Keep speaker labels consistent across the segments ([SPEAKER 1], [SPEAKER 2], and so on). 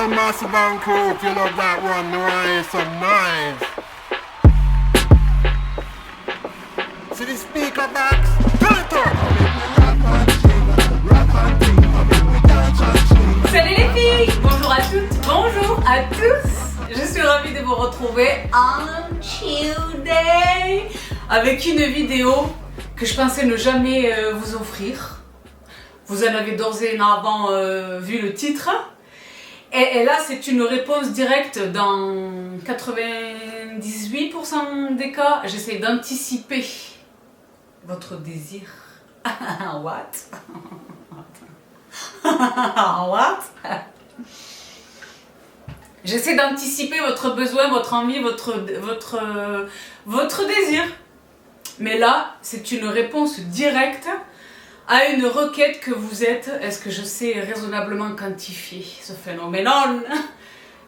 [SPEAKER 1] Well, Massive and Crew, if you love that one, no, I hear some nice. See the speaker box? Turn it up!
[SPEAKER 2] Salut les filles! Bonjour à toutes, bonjour à tous! Je suis ravie de vous retrouver un chill day avec une vidéo que je pensais ne jamais vous offrir. Vous en avez d'ores et avant vu le titre. Et là, c'est une réponse directe dans 98% des cas. J'essaie d'anticiper votre désir. What? What? J'essaie d'anticiper votre besoin, votre envie, votre désir. Mais là, c'est une réponse directe à une requête que vous êtes, est-ce que je sais raisonnablement quantifier ce phénomène?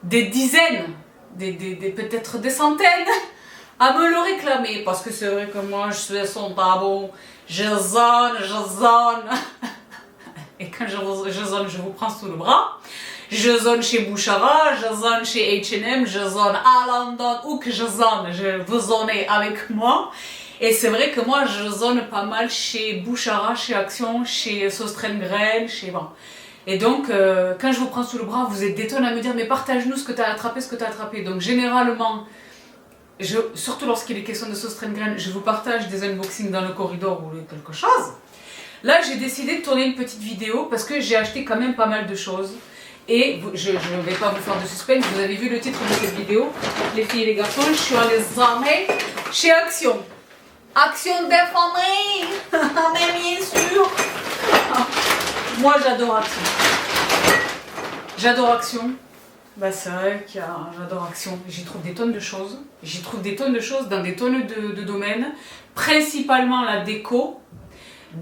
[SPEAKER 2] Des dizaines, peut-être des centaines, à me le réclamer, parce que c'est vrai que moi je suis son tabou, je zone. Et quand je zone, je vous prends sous le bras. Je zone chez Bouchara, je zone chez H&M, je zone à London, où que je zone, vous zonez avec moi. Et c'est vrai que moi je zone pas mal chez Bouchara, chez Action, chez Sostrengren, chez bon. Et donc quand je vous prends sous le bras, vous êtes des tonnes à me dire mais partage-nous ce que tu as attrapé, Donc généralement, surtout lorsqu'il est question de Sostrengren, je vous partage des unboxings dans le corridor ou quelque chose. Là j'ai décidé de tourner une petite vidéo parce que j'ai acheté quand même pas mal de choses. Et je ne vais pas vous faire de suspense, vous avez vu le titre de cette vidéo. Les filles et les garçons, je suis allée armée chez Action. Action des familles, mais bien sûr. Moi j'adore Action. J'adore Action. Bah c'est vrai que j'adore Action. J'y trouve des tonnes de choses. J'y trouve des tonnes de choses dans des tonnes de domaines. Principalement la déco.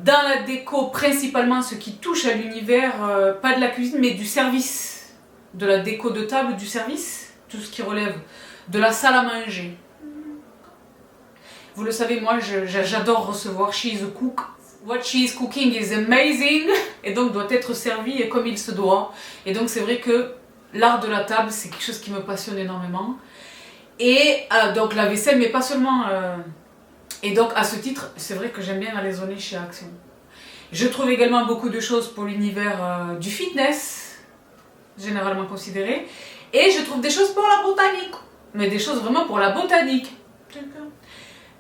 [SPEAKER 2] Dans la déco, principalement ce qui touche à l'univers, pas de la cuisine, mais du service. De la déco de table, du service. Tout ce qui relève de la salle à manger. Vous le savez, moi j'adore recevoir. She is a cook. What she is cooking is amazing. Et donc doit être servi comme il se doit. Et donc c'est vrai que l'art de la table, c'est quelque chose qui me passionne énormément. Et donc la vaisselle, mais pas seulement. Et donc à ce titre, c'est vrai que j'aime bien aller zoner chez Action. Je trouve également beaucoup de choses pour l'univers du fitness, généralement considéré. Et je trouve des choses pour la botanique. Mais des choses vraiment pour la botanique.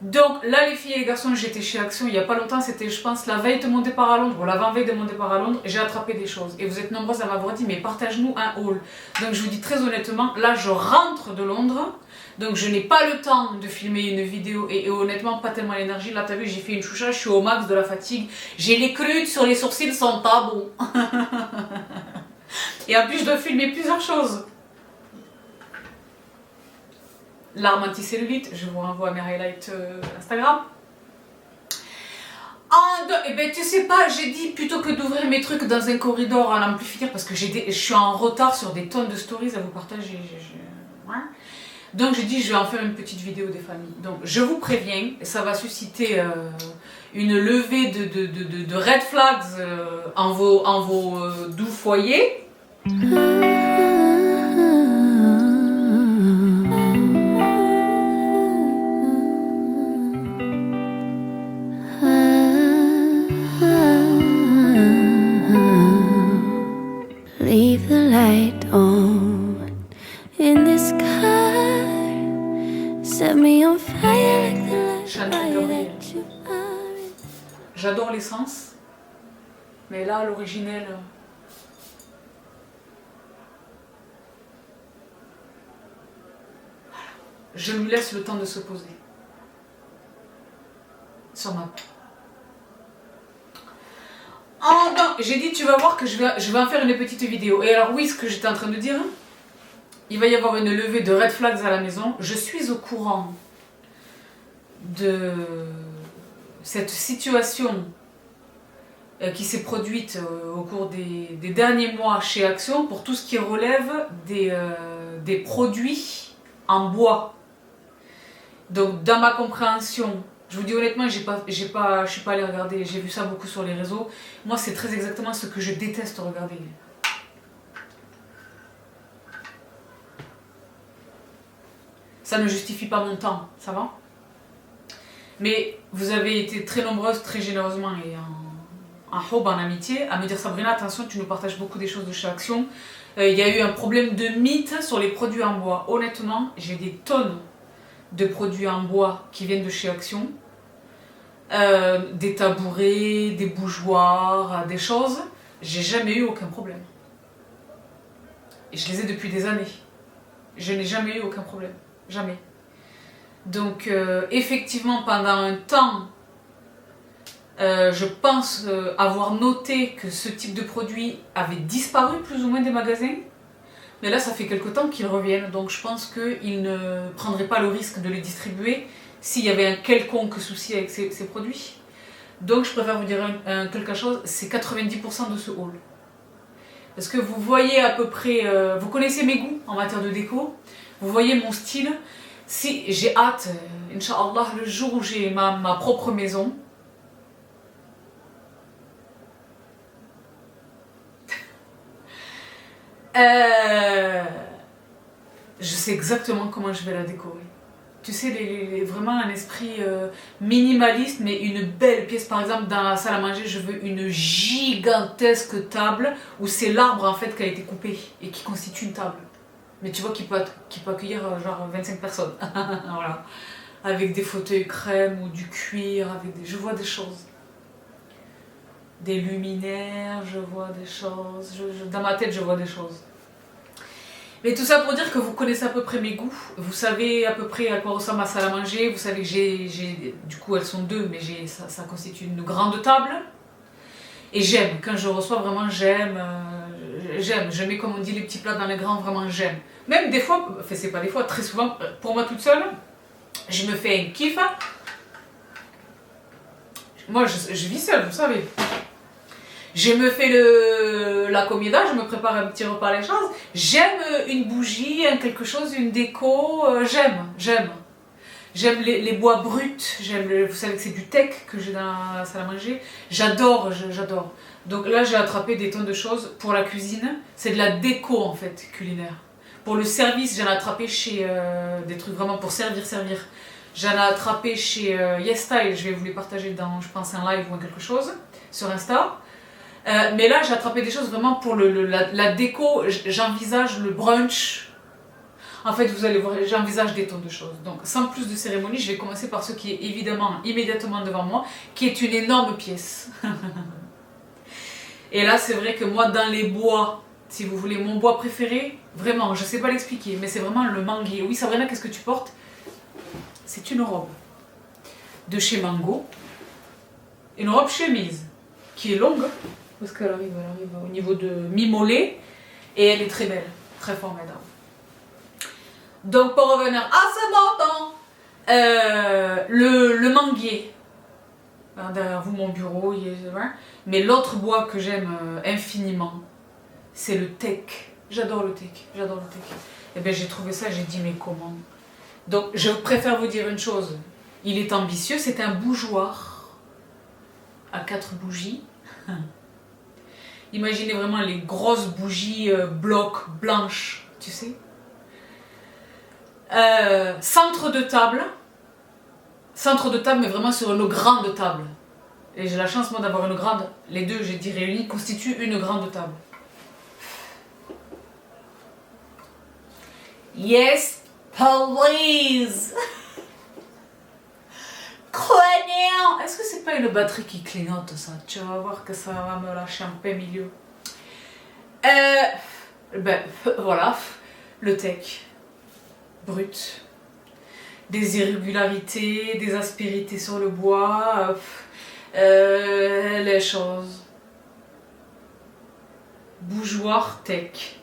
[SPEAKER 2] Donc là les filles et les garçons, j'étais chez Action il n'y a pas longtemps, c'était je pense la veille de mon départ à Londres, ou l'avant-veille de mon départ à Londres, j'ai attrapé des choses. Et vous êtes nombreuses à m'avoir dit mais partage-nous un haul. Donc je vous dis très honnêtement, là je rentre de Londres, donc je n'ai pas le temps de filmer une vidéo et honnêtement pas tellement l'énergie. Là t'as vu, j'ai fait une choucha, je suis au max de la fatigue, j'ai les clutes sur les sourcils sont tabous. Et en plus je dois filmer plusieurs choses. L'arme anti-cellulite, je vous renvoie à mes highlights Instagram. Et ben tu sais pas, j'ai dit plutôt que d'ouvrir mes trucs dans un corridor à n'en plus finir parce que je suis en retard sur des tonnes de stories à vous partager. Ouais. Donc j'ai dit je vais en faire une petite vidéo des familles. Donc je vous préviens, ça va susciter une levée de red flags en vos doux foyers.
[SPEAKER 3] Leave the light on in this car. Set me on fire like the fire that you are.
[SPEAKER 2] J'adore l'essence, mais là l'originel. Voilà. Je lui laisse le temps de se poser sur ma peau. J'ai dit tu vas voir que je vais en faire une petite vidéo. Et alors oui, ce que j'étais en train de dire, il va y avoir une levée de red flags à la maison. Je suis au courant de cette situation qui s'est produite au cours des derniers mois chez Action pour tout ce qui relève des produits en bois. Donc dans ma compréhension, je vous dis honnêtement, je suis pas allée regarder, j'ai vu ça beaucoup sur les réseaux. Moi c'est très exactement ce que je déteste regarder. Ça ne justifie pas mon temps, ça va? Mais vous avez été très nombreuses, très généreusement et en amitié, à me dire Sabrina, attention, tu nous partages beaucoup des choses de chez Action. Il y a eu un problème de mythe sur les produits en bois. Honnêtement, j'ai des tonnes de produits en bois qui viennent de chez Action. Des tabourets, des bougeoirs, des choses. J'ai jamais eu aucun problème. Et je les ai depuis des années. Je n'ai jamais eu aucun problème. Jamais. Donc, effectivement, pendant un temps, je pense avoir noté que ce type de produit avait disparu plus ou moins des magasins. Mais là, ça fait quelque temps qu'ils reviennent. Donc, je pense qu'ils ne prendraient pas le risque de les distribuer s'il y avait un quelconque souci avec ces produits. Donc, je préfère vous dire quelque chose, c'est 90% de ce haul. Parce que vous voyez à peu près, vous connaissez mes goûts en matière de déco, vous voyez mon style. Si j'ai hâte, Inch'Allah, le jour où j'ai ma propre maison, je sais exactement comment je vais la décorer. Tu sais, vraiment un esprit minimaliste, mais une belle pièce. Par exemple, dans la salle à manger, je veux une gigantesque table où c'est l'arbre en fait qui a été coupé et qui constitue une table. Mais tu vois qui peut accueillir genre 25 personnes. Voilà. Avec des fauteuils crème ou du cuir, je vois des choses. Des luminaires, je vois des choses. Dans ma tête, je vois des choses. Mais tout ça pour dire que vous connaissez à peu près mes goûts, vous savez à peu près à quoi ressemble ma salle à manger, vous savez que j'ai du coup elles sont deux, mais ça constitue une grande table. Et j'aime, quand je reçois vraiment j'aime, je mets comme on dit les petits plats dans les grands, vraiment j'aime. Même des fois, enfin c'est pas des fois, très souvent, pour moi toute seule, je me fais un kiff. Moi je vis seule, vous savez. Je me fais la comida, je me prépare un petit repas à la chose. J'aime une bougie, quelque chose, une déco. J'aime. J'aime les bois bruts. Vous savez que c'est du teck que j'ai dans la salle à manger. J'adore. Donc là, j'ai attrapé des tonnes de choses. Pour la cuisine, c'est de la déco en fait, culinaire. Pour le service, j'en ai attrapé chez des trucs vraiment pour servir. J'en ai attrapé chez YesStyle. Je vais vous les partager dans, je pense, un live ou quelque chose sur Insta. Mais là, j'ai attrapé des choses vraiment pour la déco. J'envisage le brunch. En fait, vous allez voir, j'envisage des tonnes de choses. Donc, sans plus de cérémonie, je vais commencer par ce qui est évidemment immédiatement devant moi, qui est une énorme pièce. Et là, c'est vrai que moi, dans les bois, si vous voulez, mon bois préféré, vraiment, je sais pas l'expliquer, mais c'est vraiment le manguier. Oui, Sabrina, qu'est-ce que tu portes? C'est une robe de chez Mango. Une robe chemise qui est longue. Parce qu'elle arrive au niveau de mi-mollet et elle est très belle, très formidable. Donc pour revenir à ce montant, le manguier, derrière vous mon bureau, mais l'autre bois que j'aime infiniment, c'est le teck. J'adore le teck. Et bien j'ai trouvé ça, j'ai dit mais comment? Donc je préfère vous dire une chose, il est ambitieux, c'est un bougeoir à 4 bougies. Imaginez vraiment les grosses bougies blocs blanches, tu sais. Centre de table, mais vraiment sur une grande table. Et j'ai la chance moi d'avoir une grande, les deux j'ai dit réunis constituent une grande table. Yes, please. Craignant. Est-ce que c'est pas une batterie qui clignote ça? Tu vas voir que ça va me lâcher en plein milieu. Voilà, le teck brut, des irrégularités, des aspérités sur le bois, les choses. Bougeoir teck.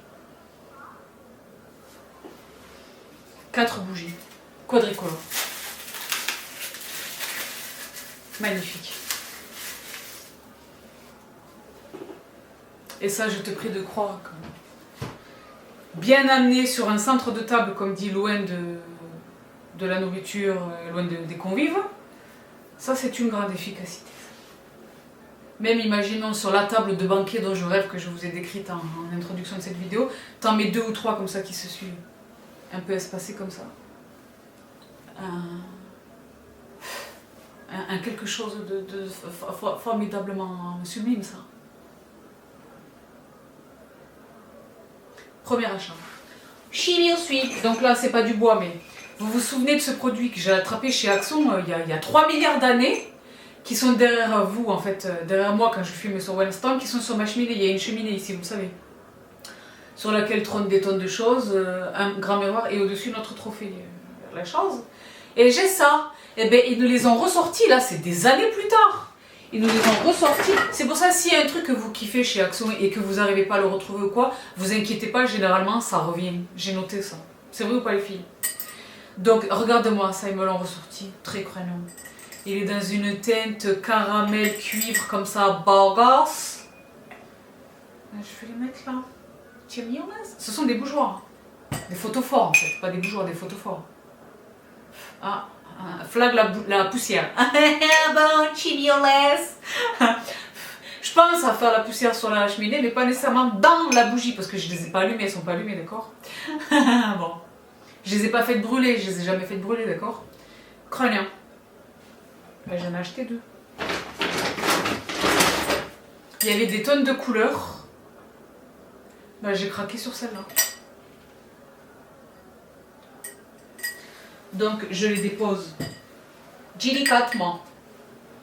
[SPEAKER 2] 4 bougies, quadricolores. Magnifique. Et ça, je te prie de croire que bien amené sur un centre de table, comme dit, loin de la nourriture, loin des convives, ça c'est une grande efficacité. Même imaginons sur la table de banquet dont je rêve, que je vous ai décrite en introduction de cette vidéo, t'en mets 2 ou 3 comme ça qui se suivent, un peu espacés comme ça. un quelque chose de formidablement sublime, ça. Premier achat. Chimio Suite. Donc là, c'est pas du bois, mais vous vous souvenez de ce produit que j'ai attrapé chez Axon il y a 3 milliards d'années, qui sont derrière vous, en fait, derrière moi quand je filme sur Wellstone, qui sont sur ma cheminée. Il y a une cheminée ici, vous savez, sur laquelle trônent des tonnes de choses, un grand miroir et au-dessus notre trophée, la chose. Et j'ai ça. Et bien, ils nous les ont ressortis, là, c'est des années plus tard. Ils nous les ont ressortis. C'est pour ça, s'il y a un truc que vous kiffez chez Axon et que vous n'arrivez pas à le retrouver ou quoi, vous inquiétez pas, généralement, ça revient. J'ai noté ça. C'est vrai ou pas, les filles? Donc, regarde-moi, ça, ils me l'ont ressorti. Très crâneux. Il est dans une teinte caramel cuivre, comme ça, bagasse. Je vais les mettre là. Tu as mis en masse? Ce sont des bougeoirs. Des photophores, en fait. Pas des bougeoirs, des photophores. Ah. Flag la poussière. Bon, chimioles. Je pense à faire la poussière sur la cheminée, mais pas nécessairement dans la bougie, parce que je les ai pas allumées, elles sont pas allumées, d'accord? Bon. Je les ai pas faites brûler, je les ai jamais faites brûler, d'accord? Crânien. Ben, j'en ai acheté 2. Il y avait des tonnes de couleurs. Ben, j'ai craqué sur celle-là. Donc je les dépose délicatement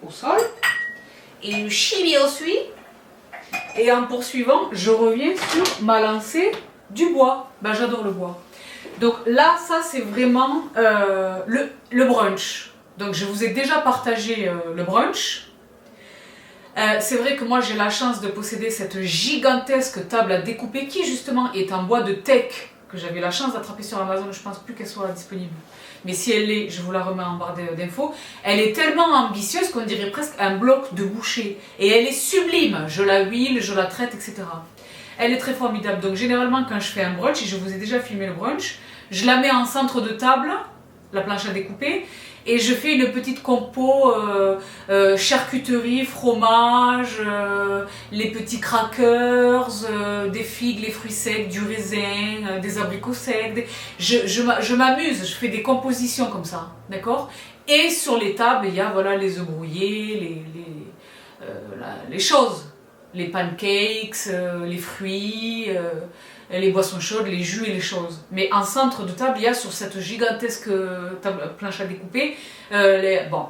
[SPEAKER 2] au sol et le chimio suit. Et en poursuivant, je reviens sur ma lancée du bois. Ben, j'adore le bois. Donc là, ça c'est vraiment le brunch. Donc je vous ai déjà partagé le brunch. C'est vrai que moi j'ai la chance de posséder cette gigantesque table à découper qui justement est en bois de teck que j'avais la chance d'attraper sur Amazon. Je pense plus qu'elle soit disponible. Mais si elle l'est, je vous la remets en barre d'infos. Elle est tellement ambitieuse qu'on dirait presque un bloc de boucher. Et elle est sublime. Je la huile, je la traite, etc. Elle est très formidable. Donc généralement quand je fais un brunch, et je vous ai déjà filmé le brunch, je la mets en centre de table, la planche à découper, et je fais une petite compo charcuterie, fromage, les petits crackers, des figues, les fruits secs, du raisin, des abricots secs. Je m'amuse, je fais des compositions comme ça, d'accord? Et sur les tables, il y a voilà, les œufs brouillés, les choses, les pancakes, les fruits, les boissons chaudes, les jus et les choses. Mais en centre de table, il y a sur cette gigantesque planche à découper, bon.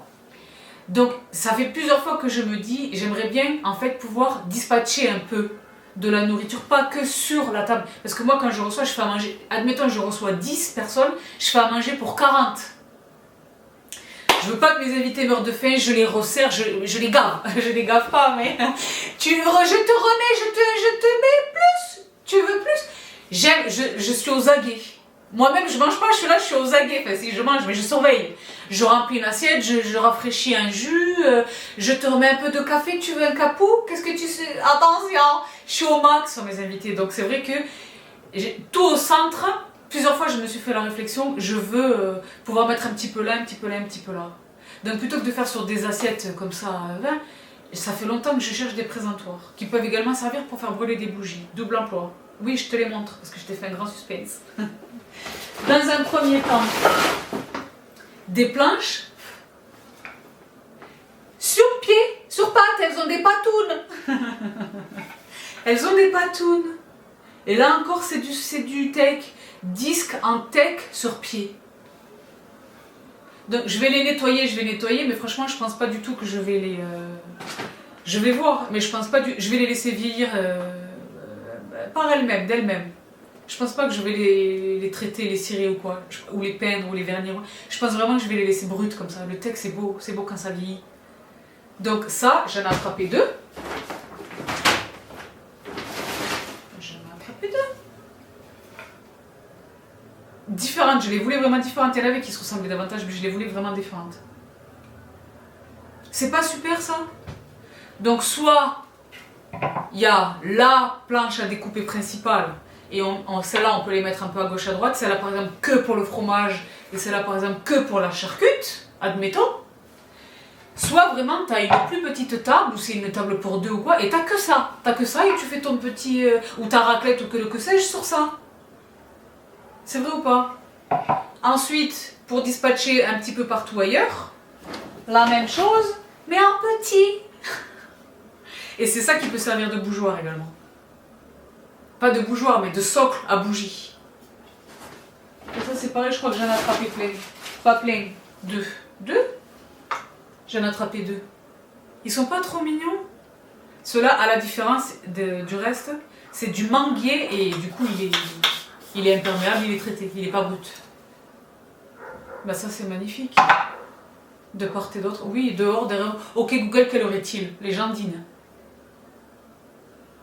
[SPEAKER 2] Donc ça fait plusieurs fois que je me dis, j'aimerais bien en fait pouvoir dispatcher un peu de la nourriture, pas que sur la table. Parce que moi quand je reçois, je fais à manger, admettons je reçois 10 personnes, je fais à manger pour 40. Je veux pas que mes invités meurent de faim, je les resserre, je les gave. Je les gave pas, mais je te remets, je te mets plus. Tu veux plus? Je suis aux aguets. Moi-même, je mange pas, je suis là, je suis aux aguets. Enfin, si je mange, mais je surveille. Je remplis une assiette, je rafraîchis un jus, je te remets un peu de café, tu veux un capou? Qu'est-ce que tu sais? Attention, je suis au max sur mes invités. Donc c'est vrai que tout au centre, plusieurs fois je me suis fait la réflexion, je veux pouvoir mettre un petit peu là, un petit peu là, un petit peu là. Donc plutôt que de faire sur des assiettes comme ça, ça fait longtemps que je cherche des présentoirs qui peuvent également servir pour faire brûler des bougies. Double emploi. Oui, je te les montre parce que je t'ai fait un grand suspense. Dans un premier temps, des planches sur pied, sur pattes, elles ont des patounes. Elles ont des patounes. Et là encore, c'est du teck. Disque en teck sur pied. Donc je vais les nettoyer, mais franchement, je pense pas du tout que je vais les... Je vais voir, mais je pense pas je vais les laisser vieillir par elles-mêmes, d'elles-mêmes. Je pense pas que je vais les traiter, les cirer ou quoi, ou les peindre, ou les vernir. Je pense vraiment que je vais les laisser brutes comme ça. Le teck, c'est beau quand ça vieillit. Donc ça, j'en ai attrapé 2. Différentes, je les voulais vraiment différentes. Il y en avait qui se ressemblaient davantage, mais je les voulais vraiment différentes. C'est pas super ça? Donc soit il y a la planche à découper principale et celle-là on peut les mettre un peu à gauche à droite, celle-là par exemple que pour le fromage et celle-là par exemple que pour la charcute, admettons. Soit vraiment tu as une plus petite table ou c'est une table pour 2 ou quoi et t'as que ça et tu fais ton petit ou ta raclette ou que sais-je sur ça. C'est vrai ou pas? Ensuite, pour dispatcher un petit peu partout ailleurs. La même chose, mais en petit. Et c'est ça qui peut servir de bougeoir également. Pas de bougeoir, mais de socle à bougie. Et ça c'est pareil, je crois que j'en ai attrapé plein. Pas plein, 2. 2 ? J'en ai attrapé 2. Ils sont pas trop mignons. Ceux-là, à la différence du reste, c'est du manguier et du coup il est imperméable, il est traité, il est pas brut. Bah ça c'est magnifique. De part et d'autre. Oui, dehors, derrière. Ok Google, quelle heure est-il? Les gens dînent.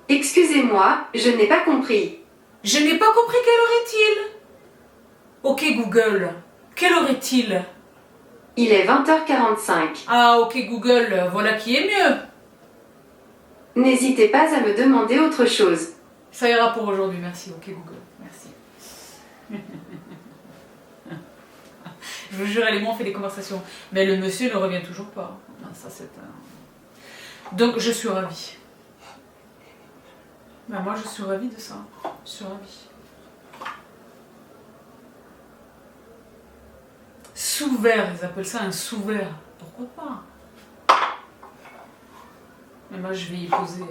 [SPEAKER 4] Excusez-moi, je n'ai pas compris.
[SPEAKER 2] Je n'ai pas compris quelle heure est-il? Ok Google, quelle heure est-il?
[SPEAKER 4] Il est 20h45.
[SPEAKER 2] Ah ok Google, voilà qui est mieux.
[SPEAKER 4] N'hésitez pas à me demander autre chose.
[SPEAKER 2] Ça ira pour aujourd'hui, merci. Ok Google, merci. Je vous jure, elle et moi on fait des conversations. Mais le monsieur ne revient toujours pas. Ça, c'est un... Donc je suis ravie. Ben, moi je suis ravie de ça. Je suis ravie. Sous-verre, ils appellent ça un sous-verre. Pourquoi pas? Mais moi je vais y poser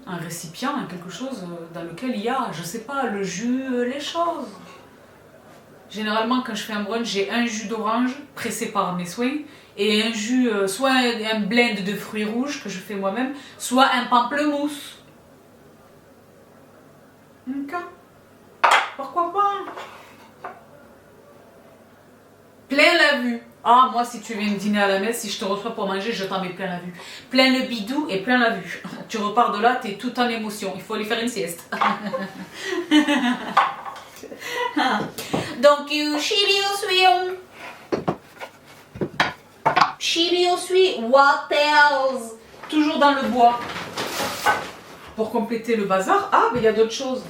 [SPEAKER 2] un récipient, quelque chose dans lequel il y a, je sais pas, le jus, les choses. Généralement quand je fais un brunch, j'ai un jus d'orange pressé par mes soins et un jus, soit un blend de fruits rouges que je fais moi-même, soit un pamplemousse. Ok. Pourquoi pas? Plein la vue. Ah, moi, si tu viens dîner à la messe, si je te reçois pour manger, je t'en mets plein la vue. Plein le bidou et plein la vue. Tu repars de là, t'es tout en émotion. Il faut aller faire une sieste. Donc, Shiryu what else? Toujours dans le bois. Pour compléter le bazar. Ah, mais il y a d'autres choses.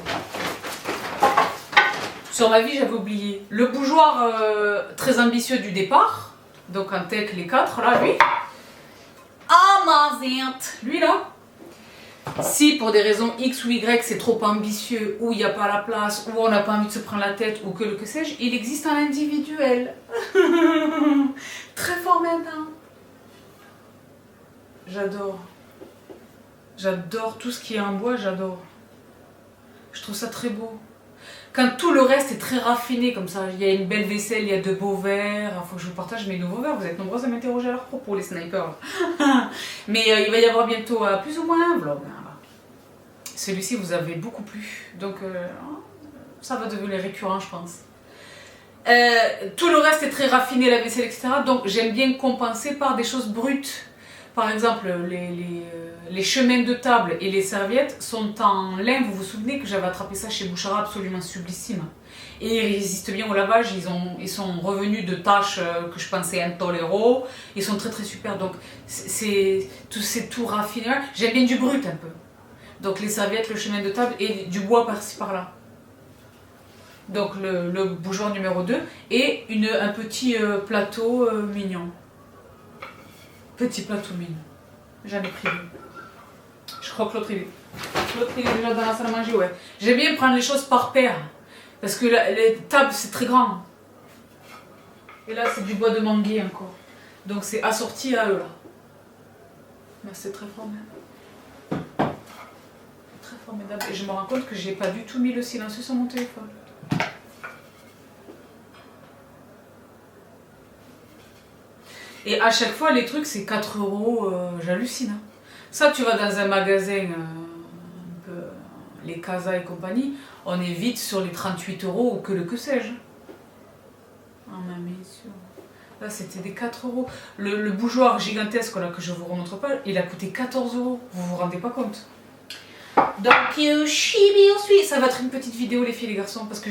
[SPEAKER 2] Sur ma vie, j'avais oublié. Le bougeoir très ambitieux du départ. Donc en tech, les 4, là, lui. Ah, ma zinte. Lui, là. Si pour des raisons X ou Y, c'est trop ambitieux, ou il n'y a pas la place, ou on n'a pas envie de se prendre la tête, ou que sais-je, il existe un individuel. Très fort maintenant. J'adore. J'adore tout ce qui est en bois, j'adore. Je trouve ça très beau. Quand tout le reste est très raffiné comme ça, il y a une belle vaisselle, il y a de beaux verres, il faut que je vous partage mes nouveaux verres, vous êtes nombreux à m'interroger à leur propos les snipers. Mais il va y avoir bientôt plus ou moins un vlog. Celui-ci vous avez beaucoup plu, donc ça va devenir récurrent je pense. Tout le reste est très raffiné, la vaisselle, etc. Donc j'aime bien compenser par des choses brutes. Par exemple, les chemins de table et les serviettes sont en lin. Vous vous souvenez que j'avais attrapé ça chez Bouchara, absolument sublissime. Et ils résistent bien au lavage, ils sont revenus de tâches que je pensais intolérables. Ils sont très très super, donc c'est tout raffiné. J'aime bien du brut un peu. Donc les serviettes, le chemin de table et du bois par-ci par-là. Donc le bougeoir numéro 2 et un petit plateau mignon. Petit plateau mignon. J'en ai pris deux. Je crois que l'autre il est déjà dans la salle à manger, ouais. J'aime bien prendre les choses par paire. Parce que les tables c'est très grand. Et là c'est du bois de manguier encore. Donc c'est assorti à eux là. Mais c'est très formidable. Très formidable. Et je me rends compte que j'ai pas du tout mis le silencieux sur mon téléphone. Et à chaque fois, les trucs, c'est 4 €, j'hallucine. Hein. Ça, tu vas dans un magasin, un peu, les Casa et compagnie, on est vite sur les 38 € ou que sais-je. Ah, ma mission. Là, c'était des 4 €. Le bougeoir gigantesque là, que je vous remontre pas, il a coûté 14 €. Vous vous rendez pas compte? Donc, ça va être une petite vidéo, les filles et les garçons, parce que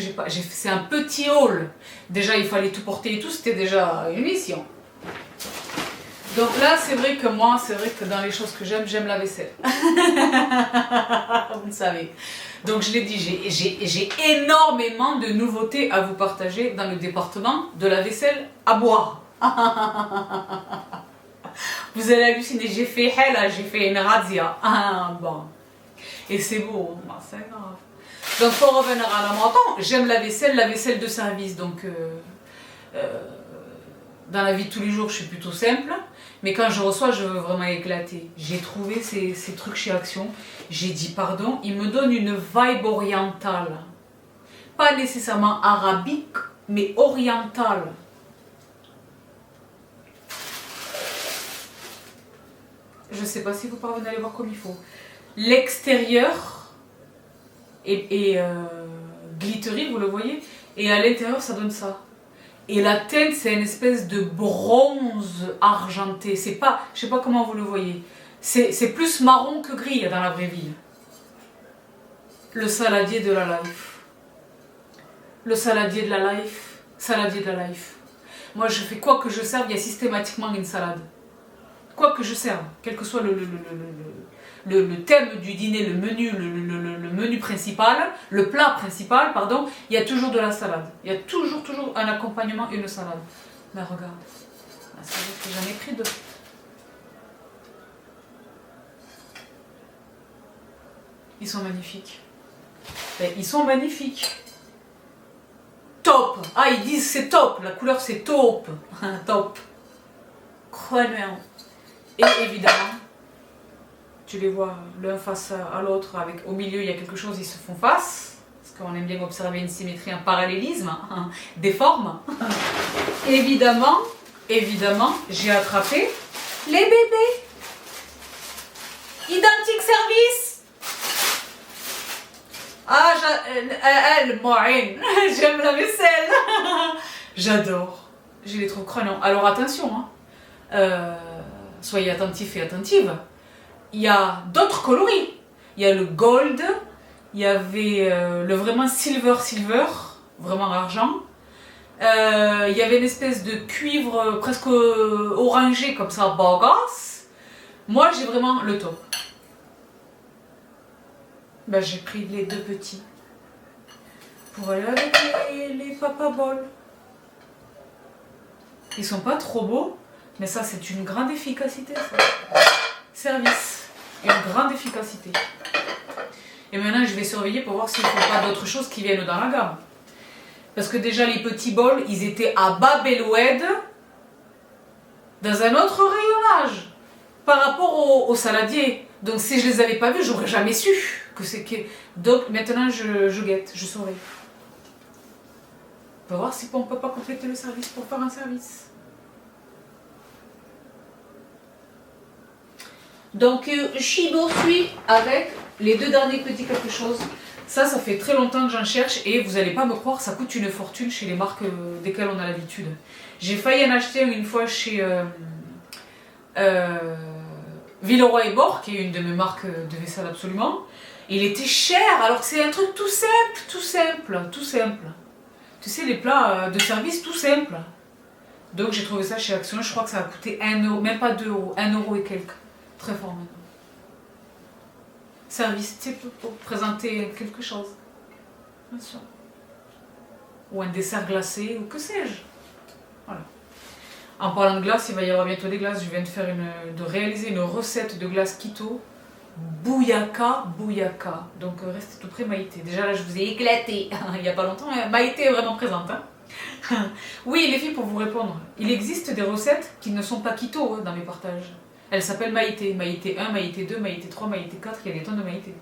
[SPEAKER 2] c'est un petit haul. Déjà, il fallait tout porter et tout, c'était déjà une mission. Donc là, c'est vrai que moi, dans les choses que j'aime la vaisselle. Vous le savez. Donc je l'ai dit, j'ai énormément de nouveautés à vous partager dans le département de la vaisselle à boire. Vous allez halluciner, j'ai fait une razzia. Bon. Et c'est beau, c'est grave. Donc pour revenir à la montant, j'aime la vaisselle de service. Donc Dans la vie de tous les jours, je suis plutôt simple. Mais quand je reçois, je veux vraiment éclater. J'ai trouvé ces trucs chez Action. J'ai dit pardon, ils me donnent une vibe orientale. Pas nécessairement arabique, mais orientale. Je ne sais pas si vous parvenez à les voir comme il faut. L'extérieur est glittery, vous le voyez. Et à l'intérieur, ça donne ça. Et la teinte, c'est une espèce de bronze argenté. C'est pas, je sais pas comment vous le voyez. C'est plus marron que gris dans la vraie vie. Le saladier de la life. Le saladier de la life. Saladier de la life. Moi, je fais quoi que je serve, il y a systématiquement une salade. Quoi que je serve, quel que soit le thème du dîner, le menu principal, le plat principal, pardon, il y a toujours de la salade. Il y a toujours un accompagnement et une salade. Mais regarde, c'est vrai que j'en ai pris 2. Ils sont magnifiques. Ben, ils sont magnifiques. Top. Ah, ils disent c'est top. La couleur c'est taupe. Top. Croyant. Et évidemment, tu les vois l'un face à l'autre, avec au milieu il y a quelque chose, ils se font face, parce qu'on aime bien observer une symétrie, un parallélisme, des formes. Évidemment, j'ai attrapé les bébés. Identique service. Ah, elle, Moïne, j'aime la vaisselle. J'adore. Je les trouve croyants. Alors attention, soyez attentifs et attentives. Il y a d'autres coloris. Il y a le gold, il y avait le vraiment silver, vraiment argent. Il y avait une espèce de cuivre presque orangé comme ça, bagasse. Moi j'ai vraiment le top. Ben, j'ai pris les 2 petits pour aller avec les papa balls. Ils sont pas trop beaux. Mais ça, c'est une grande efficacité, ça. Service. Une grande efficacité. Et maintenant, je vais surveiller pour voir s'il ne faut pas d'autres choses qui viennent dans la gamme. Parce que déjà, les petits bols, ils étaient à Bab el Oued, dans un autre rayonnage, par rapport au saladier. Donc, si je ne les avais pas vus, j'aurais jamais su que c'est que... Donc, maintenant, je guette, je surveille. On va voir si on ne peut pas compléter le service pour faire un service. Donc, je poursuis avec les 2 derniers petits quelque chose. Ça fait très longtemps que j'en cherche et vous n'allez pas me croire, ça coûte une fortune chez les marques desquelles on a l'habitude. J'ai failli en acheter une fois chez Villeroy et Bourg, qui est une de mes marques de vaisselle absolument. Il était cher, alors que c'est un truc tout simple. Tu sais, les plats de service tout simples. Donc j'ai trouvé ça chez Action, je crois que ça a coûté 1 euro, même pas 2 euros, 1 euro et quelques. Très fort maintenant. Service type pour présenter quelque chose. Bien sûr. Ou un dessert glacé, ou que sais-je. Voilà. En parlant de glace, il va y avoir bientôt des glaces. Je viens de réaliser une recette de glace keto. Bouillaka. Donc restez tout près Maïté. Déjà là, je vous ai éclaté. Il n'y a pas longtemps, Maïté est vraiment présente. Oui, les filles, pour vous répondre, il existe des recettes qui ne sont pas keto dans mes partages. Elle s'appelle Maïté. Maïté 1, Maïté 2, Maïté 3, Maïté 4, il y a des tonnes de Maïté.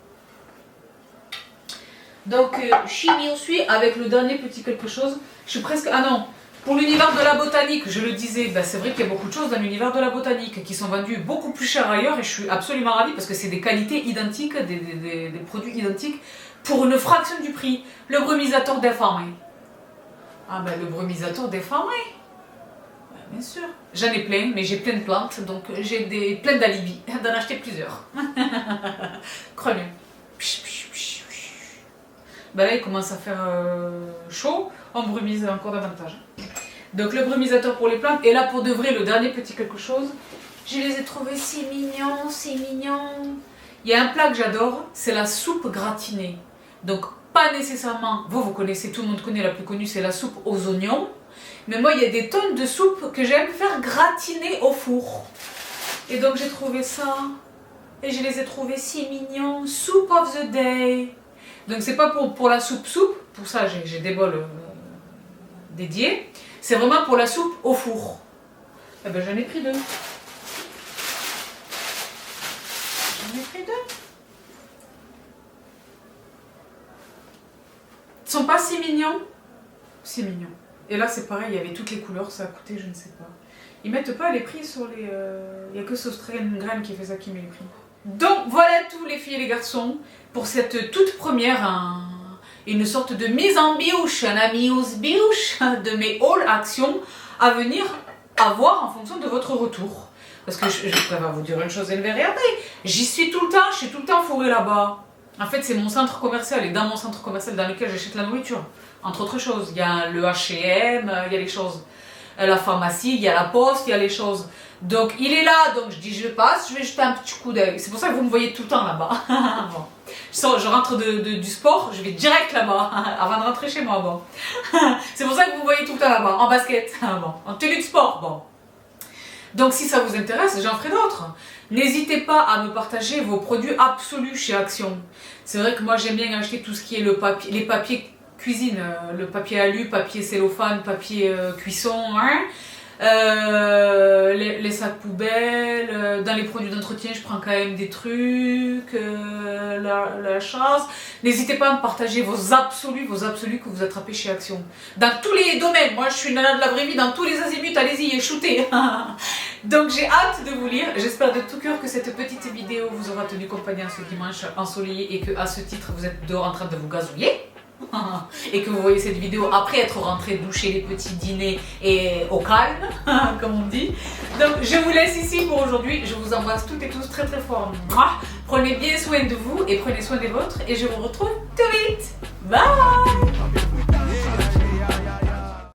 [SPEAKER 2] Donc, chimie, on suit avec le dernier petit quelque chose. Je suis presque... Ah non, pour l'univers de la botanique, je le disais, ben c'est vrai qu'il y a beaucoup de choses dans l'univers de la botanique qui sont vendues beaucoup plus cher ailleurs et je suis absolument ravie parce que c'est des qualités identiques, des produits identiques pour une fraction du prix. Le brumisateur des farmers. Ah ben le brumisateur des farmers. Bien sûr. J'en ai plein, mais j'ai plein de plantes, donc j'ai plein d'alibis d'en acheter plusieurs. Croyez. Ben là, il commence à faire chaud, on brumise encore davantage. Donc le brumisateur pour les plantes, et là pour de vrai, le dernier petit quelque chose, je les ai trouvés si mignons, si mignons. Il y a un plat que j'adore, c'est la soupe gratinée. Donc pas nécessairement, vous connaissez, tout le monde connaît, la plus connue c'est la soupe aux oignons. Mais moi, il y a des tonnes de soupes que j'aime faire gratiner au four. Et donc, j'ai trouvé ça. Et je les ai trouvés si mignons. Soup of the day. Donc, c'est pas pour la soupe. Pour ça, j'ai des bols dédié. C'est vraiment pour la soupe au four. Eh ben j'en ai pris 2. J'en ai pris 2. Ils sont pas si mignons. C'est mignon. Et là c'est pareil, il y avait toutes les couleurs, ça a coûté je ne sais pas. Ils mettent pas les prix sur les... Il n'y a que Sauce-Graine qui fait ça qui met les prix. Donc voilà tous les filles et les garçons pour cette toute première, une sorte de mise en biouche, un amuse-biouche de mes haul actions à venir avoir en fonction de votre retour. Parce que je préfère vous dire une chose et une vérité, j'y suis tout le temps, je suis tout le temps fourrée là-bas. En fait c'est mon centre commercial et dans mon centre commercial dans lequel j'achète la nourriture, entre autres choses, il y a le H&M, il y a les choses. La pharmacie, il y a la poste, il y a les choses. Donc il est là, donc je dis je passe, je vais jeter un petit coup d'œil. C'est pour ça que vous me voyez tout le temps là-bas. Bon. Je rentre du sport, je vais direct là-bas, avant de rentrer chez moi. Bon. C'est pour ça que vous me voyez tout le temps là-bas, en basket, bon. En tenue de sport. Bon. Donc si ça vous intéresse, j'en ferai d'autres. N'hésitez pas à me partager vos produits absolus chez Action. C'est vrai que moi j'aime bien acheter tout ce qui est les papiers cuisine, le papier alu, papier cellophane, papier cuisson, hein. Les sacs poubelles, dans les produits d'entretien je prends quand même des trucs, la chasse. N'hésitez pas à me partager vos absolus que vous attrapez chez Action. Dans tous les domaines, moi je suis une nana de la vraie vie, dans tous les azimuts, allez-y, shootez. Donc j'ai hâte de vous lire, j'espère de tout cœur que cette petite vidéo vous aura tenu compagnie en ce dimanche ensoleillé et que à ce titre vous êtes dehors en train de vous gazouiller. Et que vous voyez cette vidéo après être rentré doucher les petits dîners et au calme, comme on dit. Donc je vous laisse ici pour aujourd'hui, je vous embrasse toutes et tous très très fort. Prenez bien soin de vous et prenez soin des vôtres et je vous retrouve tout vite. Bye.